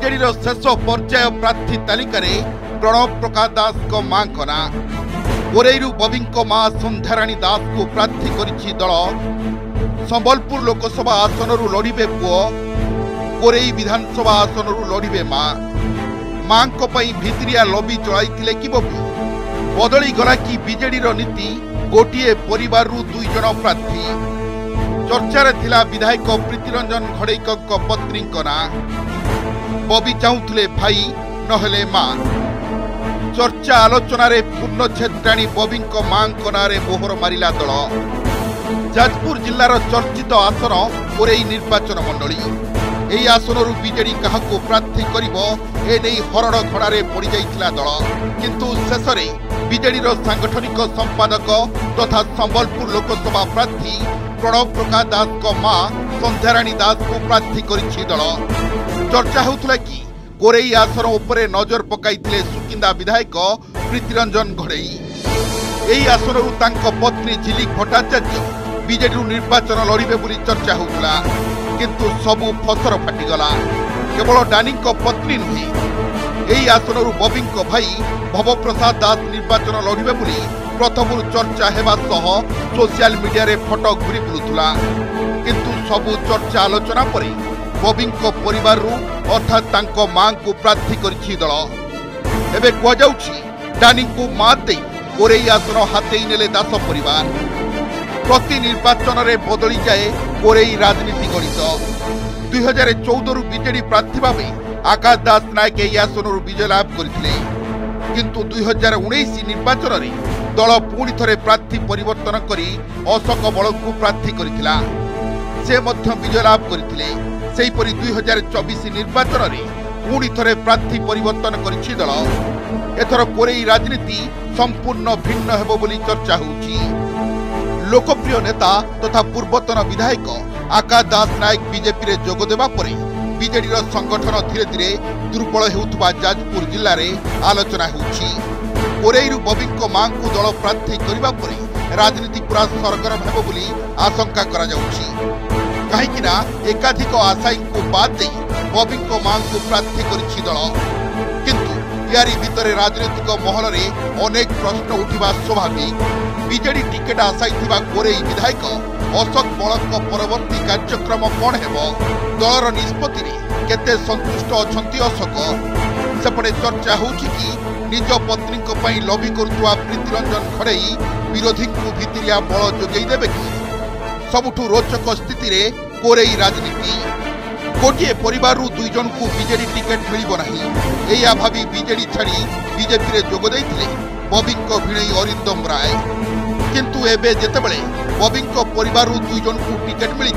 বিজেডির शेष पर्याय प्रार्थी तालिकार प्रणव प्रकाश दास को मां ना कोरेईरू बबी मां संध्याराणी दास को प्रार्थी करिछि दल। संबलपुर लोकसभा आसन लड़िबे पुओ, कोरेई विधानसभा आसन लड़िबे मां को पई भितरिया लबी चलाइतिले कि बबी बदली गला कि बिजेडी नीति गोटे परिवार दुई जन प्रार्थी। चर्चार थिला विधायक प्रीतिरंजन घड़ेईक पत्नी ना बबी चाहूले भाई नहले मां। चर्चा आलोचन पूर्णछेद टाणी बबी मां नारे मोहर मारिला दल। जाजपुर जिलार चर्चित आसन कोरेई निर्वाचन मंडली। यही आसनरू बिजेडी काहाकू प्रार्थी करिबो एने हरण घड़ारे पड़ जाइतिला दल, किंतु शेष में बिजेडी सांगठनिक संपादक तथा संबलपुर लोकसभा प्रार्थी प्रणव प्रकाश दास को मां संध्याराणी दास को प्रार्थी करिछि दल। चर्चा होउथला कि कोरेई आसन उपरे नजर पकाइतिले सुकिंदा विधायक प्रीतिरंजन घड़ेई। यही आसनरू तांको पत्नी झिलिक भट्टाचार्य बिजेडी निर्वाचन लड़िबे बोली चर्चा होउथला, किंतु सबु फसर फाटिगला। केवल डानी पत्नी नुहे, यही आसनरू बबी भाई भवप्रसाद दास निर्वाचन लड़िबे बोली प्रथम चर्चा हेबा सह सोशल मीडिया रे फटो घुरी बुलुथुला, किंतु सबु चर्चा आलोचना परे बबी परिवार अर्थात तांको मां को प्रार्थी करिछि दल। एबे कहुछि डानी को मां दे कोरेई आसन हाथेई नेले दास परिवार। प्रति निर्वाचन रे बदली जाए कोरेई राजनीति गणित। 2014 रु बिजेडी प्रार्थी भाव आकाश दास नायक यह आसन विजय लाभ करथिले, किंतु 2019 निर्वाचन रे दल पुणी थरे प्रार्थी परिवर्तन करी अशोक बल को प्रार्थी करथिला, से मध्य विजय लाभ करथिले। सेहीपरि 2024 निर्वाचन रे पुणी थरे प्रार्थी परिवर्तन करिछि दल। एथर कोरेई राजनीति संपूर्ण भिन्न हेबो बोली चर्चा होउछि। लोकप्रिय नेता तथा पूर्वतन विधायक आकाश दास नायक बीजेपी रे जोग देबा परे बिजेडी संगठन धीरे धीरे दुर्बल हेउथबा जाजपुर जिल्ला रे आलोचना होउछि। कोरेईरू बबी मां को दल प्रार्थी करबा परे राजनीति पूरा सरगरम हेबो बोली आशंका करा जाउछि। कहिकिना एकाधिक आशायी को बाद दे बबी मां को प्रार्थी करिछि दल, किंतु यारी भितरे राजनीतिक महल रे अनेक प्रश्न उठिबा स्वाभाविक। बिजेडी टिकेट आशायी थिबा कोरेई विधायक अशोक बलक परवर्ती कार्यक्रम कौन हेबो, दलर निष्पत्ति रे केते संतुष्ट अछंती अशोक। सेपटे चर्चा होउछि कि निज पत्नी को पई लबी करुवा प्रीतिरंजन घड़ेई विरोधी को भितरिया बल जोगई देबे कि। सबुठु रोचक स्थिति रे कोरेई राजनीति। गोटे परिवार दुई जन को बिजेडी टिकेट मिलिबो नाही एया भाबी बिजेडी छाड़ी बीजेपी रे जोग दैथिले बबी भिणई अरिंदम राय, किंतु एबे जेतेबेले बबी परिवार दुई जन को टिकेट मिली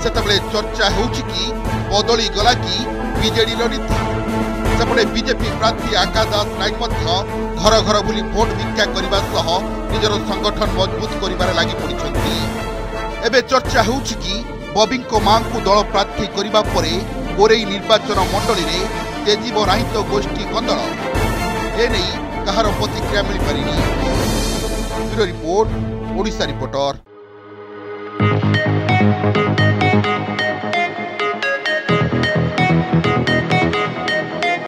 सेतेबेले चर्चा होउछि कि बदली गला कि बिजेडी नीति। सेपटे बीजेपी प्रार्थी आकाश दास नायक घर घर बुली भोट भिक्षा करने सह निजर संगठन मजबूत करिबारे लागि पड़िछन्ति। एबे चर्चा होउछि कि बबी मां को दल प्रार्थी करिबा परे कोरेई निर्वाचन मंडली रे तेजीब नाही तो गोष्ठी कंदल। एने कहार प्रतिक्रिया मिल पारिनी। Bureau report, Odisha reporter.